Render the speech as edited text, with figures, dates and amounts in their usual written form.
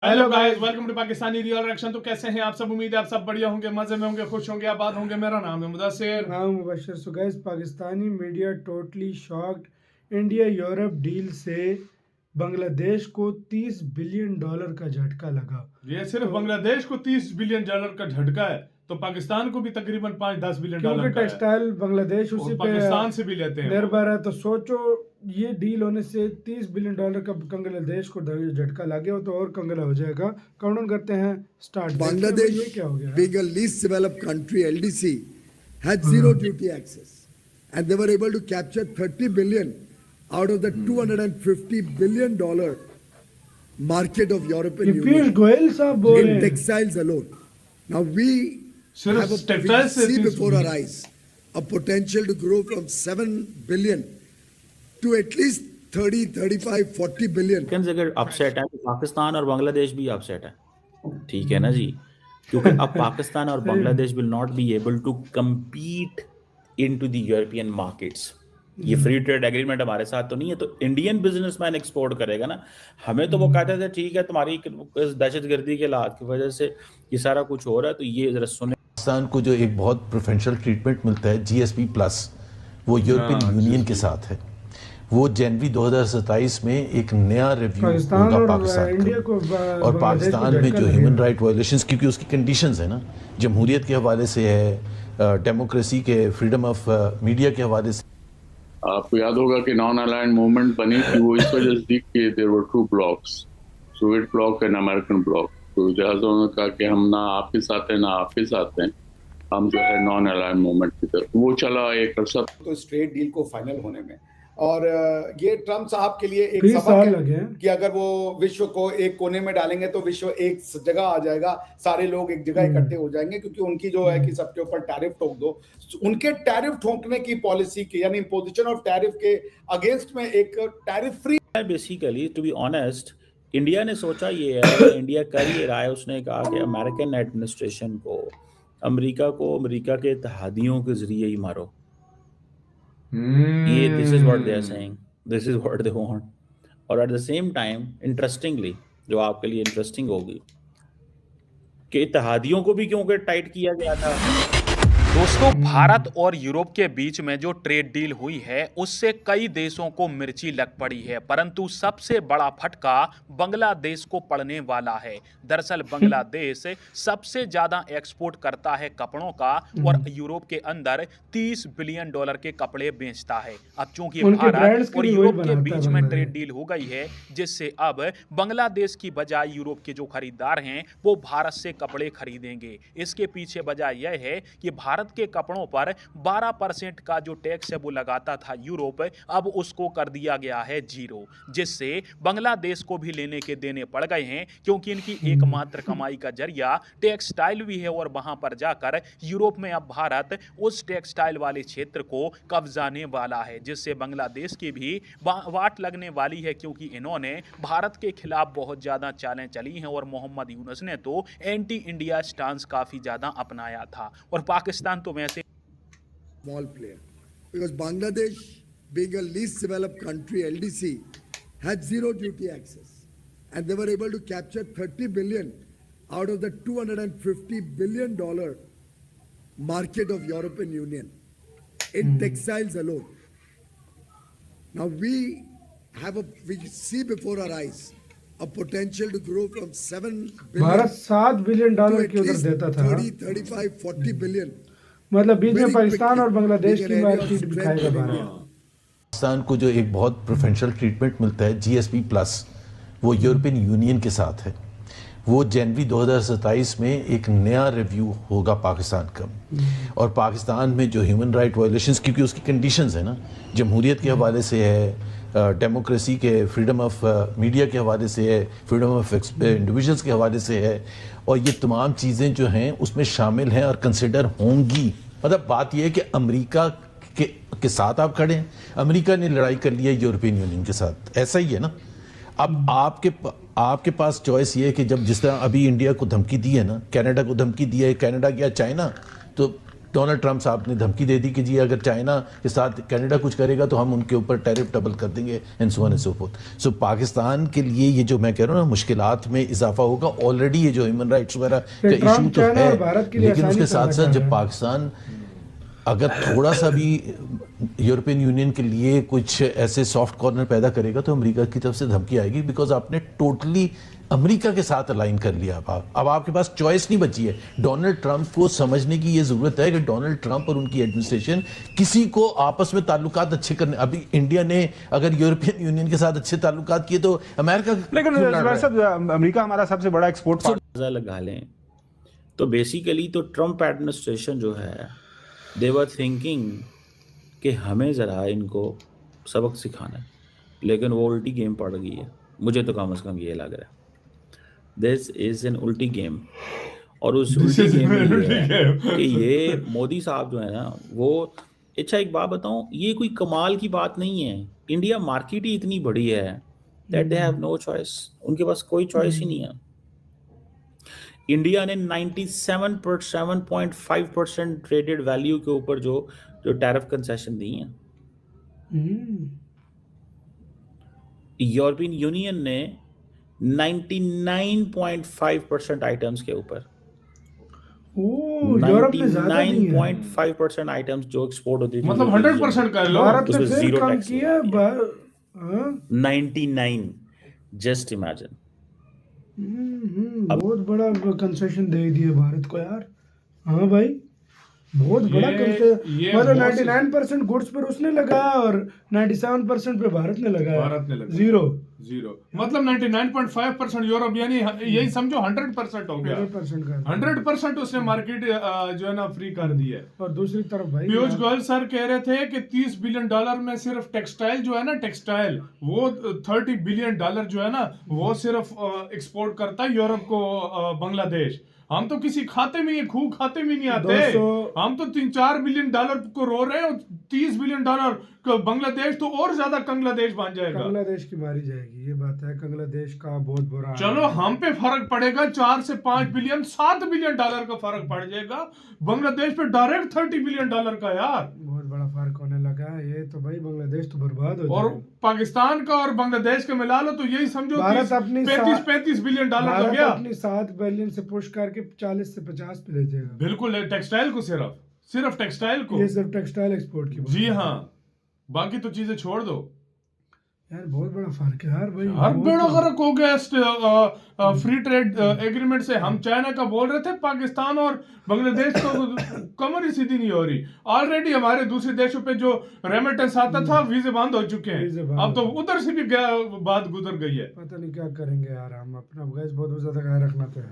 Hello guys, welcome to Pakistani real reaction. तो कैसे हैं आप सब? उम्मीद है आप सब बढ़िया होंगे, मजे में होंगे, खुश होंगे, आबाद होंगे। मेरा नाम है मुदस्सिर। नाम Mubashar. So guys, Pakistani media totally shocked. India Europe deal से बांग्लादेश को $30 बिलियन का झटका लगा। ये सिर्फ बांग्लादेश को $30 बिलियन का झटका है, तो पाकिस्तान को भी तकरीबन $5-10 बिलियन क्योंकि का है। टेक्सटाइल बांग्लादेश उसी पे पाकिस्तान से भी लेते हैं निर्भर है। तो सोचो, ये डील होने से $30 बिलियन का बांग्लादेश को झटका लगे हो तो और कंगला हो जाएगा। काउंटडाउन करते हैं, स्टार्ट। बांग्लादेश, ये क्या हो गया? being a least developed country, LDC, had zero duty access, and they were able to capture 30 billion out of the $250 billion market of European ये पीयूष Union गोयल साहब बोल रहे in हैं। textiles alone. Now we सिर्फ have textiles से see 30 before our eyes a potential to grow from 7 billion to at least 30, 35, 40 billion. अगर upset है तो पाकिस्तान और बांग्लादेश भी अपसेट है, ठीक है ना जी? क्योंकि अब पाकिस्तान और Bangladesh will not be able to compete into the European markets. ये फ्री ट्रेड एग्रीमेंट हमारे साथ तो नहीं है, तो इंडियन बिजनेसमैन एक्सपोर्ट करेगा ना। हमें तो वो कहते थे ठीक है, तुम्हारी दहशतगर्दी के हालात की वजह से ये सारा कुछ हो रहा है, तो ये जरा सुने। पाकिस्तान को जो एक बहुत प्रेफरेंशियल ट्रीटमेंट मिलता है GSP प्लस, वो यूरोपियन यूनियन के साथ है। वो जनवरी 2027 में एक नया रिव्यू होगा पाकिस्तान का। और पाकिस्तान में जो ह्यूमन राइट वायलेशंस, क्योंकि उसकी कंडीशंस है ना, जमहूरियत के हवाले से है, डेमोक्रेसी के, फ्रीडम ऑफ मीडिया के हवाले से। आपको याद होगा कि नॉन अलाइंड मूवमेंट बनी थी, वो इस वजह से थी कि there were two blocs, Soviet bloc and American bloc. तो लिहाजा उन्होंने कहा कि हम ना आपके साथ हैं ना आपके साथ हैं, हम जो है नॉन अलाइंड मूवमेंट की तरफ। वो चला एक अरसा तो इस ट्रेड डील को फाइनल होने में, और ये ट्रम्प साहब के लिए एक 20 सबक साल है लगे कि अगर वो विश्व को एक कोने में डालेंगे तो विश्व एक जगह आ जाएगा, सारे लोग एक जगह इकट्ठे हो जाएंगे। क्योंकि उनकी जो है कि सबके ऊपर टैरिफ ठोक दो, उनके टैरिफ ठोकने की पॉलिसी की यानी इम्पोजिशन ऑफ टैरिफ के अगेंस्ट में एक tariff free. Basically to be honest, India ने सोचा ये है, इंडिया कर ये रहा है, उसने कहा कि अमेरिकन एडमिनिस्ट्रेशन को, अमेरिका के इत्तेहादियों के जरिए ही मारो। ये this is what they are saying, this is what they want. और at the same time interestingly, जो आपके लिए इंटरेस्टिंग होगी, कि इत्तेहादियों को भी क्योंकि टाइट किया गया था। दोस्तों, भारत और यूरोप के बीच में जो ट्रेड डील हुई है उससे कई देशों को मिर्ची लग पड़ी है, परंतु सबसे बड़ा फटका बांग्लादेश को पड़ने वाला है। दरअसल बांग्लादेश सबसे ज्यादा एक्सपोर्ट करता है कपड़ों का, और यूरोप के अंदर $30 बिलियन के कपड़े बेचता है। अब चूंकि भारत और यूरोप के बीच में ट्रेड डील हो गई है, जिससे अब बांग्लादेश की बजाय यूरोप के जो खरीदार हैं वो भारत से कपड़े खरीदेंगे। इसके पीछे वजह यह है कि भारत के कपड़ों पर 12% का जो टैक्स है वो लगाता था यूरोप, अब उसको कर दिया गया है 0, जिससे बांग्लादेश को भी लेने के देने पड़ गए हैं। क्योंकि इनकी एकमात्र कमाई का जरिया टेक्सटाइल भी है, और वहां पर जाकर यूरोप में अब भारत उस टेक्सटाइल वाले क्षेत्र को कब्जाने वाला है, जिससे बांग्लादेश की भी वाट लगने वाली है। क्योंकि इन्होंने भारत के खिलाफ बहुत ज्यादा चालें चली हैं, और मोहम्मद यूनुस ने तो एंटी इंडिया स्टांस काफी ज्यादा अपनाया था। और पाकिस्तान तो वैसे small player, because Bangladesh, being a least developed country, LDC, had zero duty access, and they were able to capture 30 billion out of the $250 billion market of European Union in textiles alone. Now we see before our eyes a potential to grow from 7 billion Bharat $7 billion to की at उधर least देता था। 30, 35, 40 billion. मतलब बीच में Very Pakistan और quickly, Bangladesh big की area of बातचीत strength दिखाएगा of भारत। India. पाकिस्तान को जो एक बहुत प्रेफरेंशियल ट्रीटमेंट मिलता है GSP प्लस, वो यूरोपियन यूनियन के साथ है। वो जनवरी 2027 में एक नया रिव्यू होगा पाकिस्तान का। और पाकिस्तान में जो ह्यूमन राइट वायलेशंस, क्योंकि उसकी कंडीशंस है ना, जमहूरियत के हवाले से है, डेमोक्रेसी के, फ्रीडम ऑफ मीडिया के हवाले से है, फ्रीडम ऑफ इंडिविजुअल्स के हवाले से है, और ये तमाम चीज़ें जो हैं उसमें शामिल हैं और कंसिडर होंगी। मतलब बात यह है कि अमेरिका के साथ आप खड़े हैं, अमेरिका ने लड़ाई कर ली है यूरोपियन यूनियन के साथ, ऐसा ही है ना। अब आपके पास चॉइस ये है कि जब जिस तरह अभी इंडिया को धमकी दी है ना, कनाडा को धमकी दी है, कनाडा या चाइना, तो डोनाल्ड ट्रंप साहब ने धमकी दे दी कि जी अगर चाइना के साथ कनाडा कुछ करेगा तो हम उनके ऊपर टैरिफ डबल कर देंगे and so on and so forth. So Pakistan के लिए ये जो मैं कह रहा हूँ ना मुश्किलात में इजाफा होगा। ऑलरेडी ये जो ह्यूमन राइट्स वगैरह का इशू तो चाइना है, और भारत के लिए लेकिन आसानी उसके पैदा साथ साथ कर जब रहा है। पाकिस्तान अगर थोड़ा सा भी यूरोपियन यूनियन के लिए कुछ ऐसे सॉफ्ट कॉर्नर पैदा करेगा तो अमेरिका की तरफ से धमकी आएगी, बिकॉज आपने टोटली अमेरिका के साथ अलाइन कर लिया। अब आपके पास चॉइस नहीं बची है। डोनाल्ड ट्रंप को समझने की ये जरूरत है कि डोनाल्ड ट्रंप और उनकी एडमिनिस्ट्रेशन किसी को आपस में ताल्लुकात अच्छे करने, अभी इंडिया ने अगर यूरोपियन यूनियन के साथ अच्छे ताल्लुकात किए तो अमेरिका लेकिन क्यों लड़ रहा है? सब अमेरिका हमारा सबसे बड़ा एक्सपोर्ट अंदाजा लगा लें तो बेसिकली तो ट्रंप एडमिनिस्ट्रेशन जो है दे वर थिंकिंग कि हमें ज़रा इनको सबक सिखाना है, लेकिन वो उल्टी गेम पड़ गई है। मुझे तो कम से कम ये लग रहा है दिस इज एन उल्टी गेम। और उस उल्टी गेम में ये है कि ये मोदी साहब जो है ना वो, अच्छा एक बात बताऊं, ये कोई कमाल की बात नहीं है। इंडिया मार्केट ही इतनी बड़ी है that they have no choice, उनके पास कोई चॉइस ही नहीं है। इंडिया ने 97.5% ट्रेडेड वैल्यू के ऊपर जो टैरिफ कंसेशन दी हैं। यूरोपियन यूनियन ने 99.5% आइटम्स के ऊपर, यूरोप में ज्यादा नहीं है। 99.5% आइटम्स जो एक्सपोर्ट होती थी मतलब 100% कर लो। भारत ने उसमें फिर zero कम tax किया। हाँ? 99, जस्ट इमेजिन। बहुत बड़ा कंसेशन दे दिया भारत को यार। हाँ भाई, बहुत बड़ा ये मतलब बहुत 99% गुड्स पर उसने लगाया और 97% पे भारत ने लगाया। भारत ने लगाया। जीरो मतलब 99.5% यूरोप, यानी यही समझो 100% हो गया। 100% का 100% उसने मार्केट जो है ना फ्री कर दी है। और दूसरी तरफ भाई पीयूष गोयल सर कह रहे थे कि $30 बिलियन में सिर्फ टेक्सटाइल जो है ना, टेक्सटाइल वो $30 बिलियन जो है ना वो सिर्फ एक्सपोर्ट करता है यूरोप को, बांग्लादेश। हम तो किसी खाते में, खूब खाते में नहीं आते। हम तो $3-4 बिलियन को रो रहे हैं। $30 बिलियन बांग्लादेश तो और ज्यादा कंग्लादेश बन जाएगा। बांग्लादेश की मारी जाएगी, ये बात है। बांग्लादेश का बहुत बुरा चलो हम पे फर्क पड़ेगा 4 से 5 बिलियन, $7 बिलियन का फर्क पड़ जाएगा। बांग्लादेश पे डायरेक्ट $30 बिलियन का यार बहुत बड़ा फर्क होने लगा है। ये तो भाई बांग्लादेश तो बर्बाद हो और जाएगा। पाकिस्तान का और बांग्लादेश का मिला लो तो यही समझो भारत अपनी 35 बिलियन डॉलर भारत हो गया। अपनी 7 बिलियन से पुश करके 40 से 50 पे ले जाएगा। बिल्कुल, टेक्सटाइल को सिर्फ टेक्सटाइल को। ये सिर्फ टेक्सटाइल एक्सपोर्ट की बात जी है। हाँ, बाकी तो चीजें छोड़ दो यार। बहुत बड़ा फर्क है यार भाई। हर बहुत बड़ा बड़ा। फर्क हो गया फ्री ट्रेड एग्रीमेंट से। हम चाइना का बोल रहे थे, पाकिस्तान और बांग्लादेश तो कमर ही सीधी नहीं हो रही। ऑलरेडी हमारे दूसरे देशों पे जो रेमिटेंस आता था वीजे बंद हो चुके वीजे हैं। बंद अब तो उधर से भी बात गुजर गई है। पता नहीं क्या करेंगे यार हम। अपना गैस बहुत ज्यादा ख्याल रखना तो है।